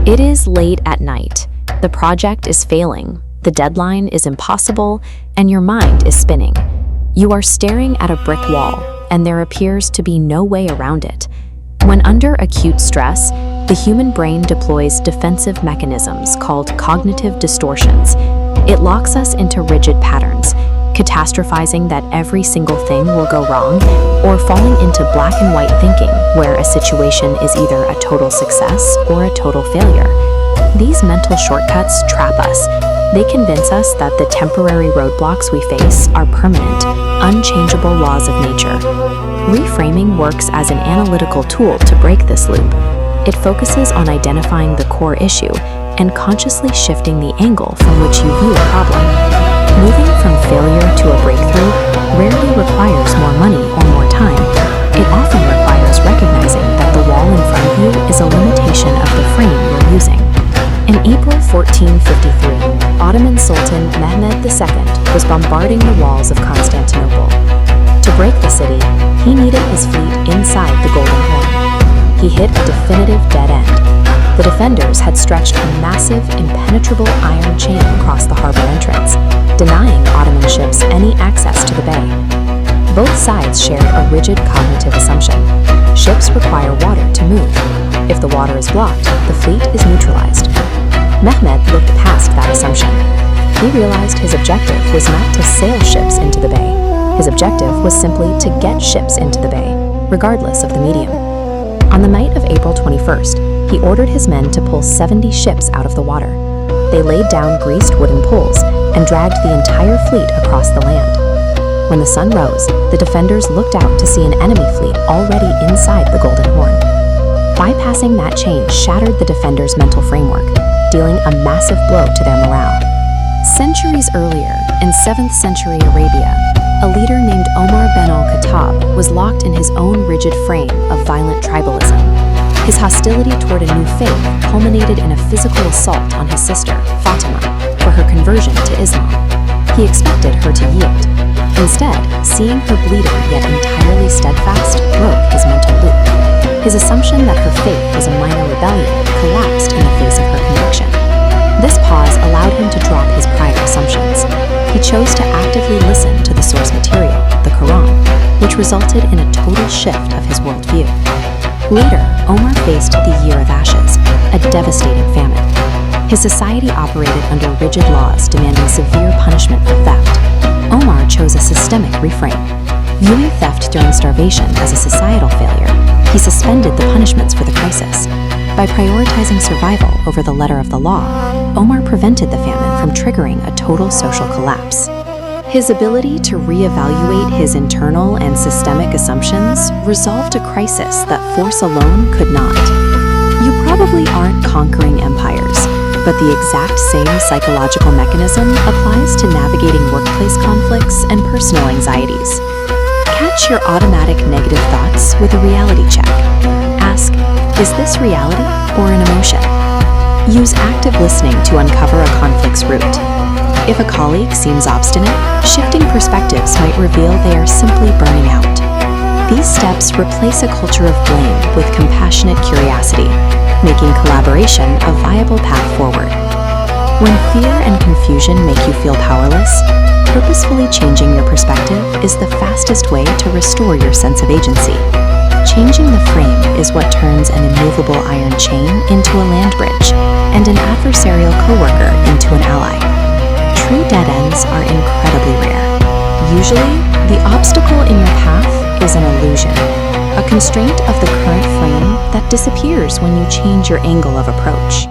It is late at night. The project is failing, the deadline is impossible, and your mind is spinning. You are staring at a brick wall, and there appears to be no way around it. When under acute stress, the human brain deploys defensive mechanisms called cognitive distortions. It locks us into rigid patterns, catastrophizing that every single thing will go wrong, or falling into black and white thinking, where a situation is either a total success or a total failure. These mental shortcuts trap us. They convince us that the temporary roadblocks we face are permanent, unchangeable laws of nature. Reframing works as an analytical tool to break this loop. It focuses on identifying the core issue and consciously shifting the angle from which you view a problem. Moving from failure to a breakthrough rarely requires more money or more time. It often requires recognizing that the wall in front of you is a limitation of the frame you're using. In April 1453, Ottoman Sultan Mehmed II was bombarding the walls of Constantinople. To break the city, he needed his fleet inside the Golden Horn. He hit a definitive dead end. The defenders had stretched a massive, impenetrable iron chain across the harbor entrance, denying Ottoman ships any access to the bay. Both sides shared a rigid cognitive assumption. Ships require water to move. If the water is blocked, the fleet is neutralized. Mehmed looked past that assumption. He realized his objective was not to sail ships into the bay. His objective was simply to get ships into the bay, regardless of the medium. On the night of April 21st, he ordered his men to pull 70 ships out of the water. They laid down greased wooden poles and dragged the entire fleet across the land. When the sun rose, the defenders looked out to see an enemy fleet already inside the Golden Horn. Bypassing that chain shattered the defenders' mental framework, dealing a massive blow to their morale. Centuries earlier, in 7th century Arabia, a leader named Umar bin Al-Khattab was locked in his own rigid frame of violent tribalism. His hostility toward a new faith culminated in a physical assault on his sister, Fatima, for her conversion to Islam. He expected her to yield. Instead, seeing her bleeding yet entirely steadfast broke his mental loop. His assumption that her faith was a minor rebellion collapsed in the face of her conviction. This pause allowed him to drop his prior assumptions. He chose to actively listen to the source material, the Quran, which resulted in a total shift of his worldview. Later, Omar faced the Year of Ashes, a devastating famine. His society operated under rigid laws demanding severe punishment for theft. Omar chose a systemic reframe. Viewing theft during starvation as a societal failure, he suspended the punishments for the crisis. By prioritizing survival over the letter of the law, Omar prevented the famine from triggering a total social collapse. His ability to reevaluate his internal and systemic assumptions resolved a crisis that force alone could not. You probably aren't conquering empires, but the exact same psychological mechanism applies to navigating workplace conflicts and personal anxieties. Catch your automatic negative thoughts with a reality check. Ask, is this reality or an emotion? Use active listening to uncover a conflict's root. If a colleague seems obstinate, shifting perspectives might reveal they are simply burning out. These steps replace a culture of blame with compassionate curiosity, making collaboration a viable path forward. When fear and confusion make you feel powerless, purposefully changing your perspective is the fastest way to restore your sense of agency. Changing the frame is what turns an immovable iron chain into a land bridge, and an adversarial coworker into an ally. True dead ends are incredibly rare. Usually, the obstacle in your path is an illusion, a constraint of the current frame that disappears when you change your angle of approach.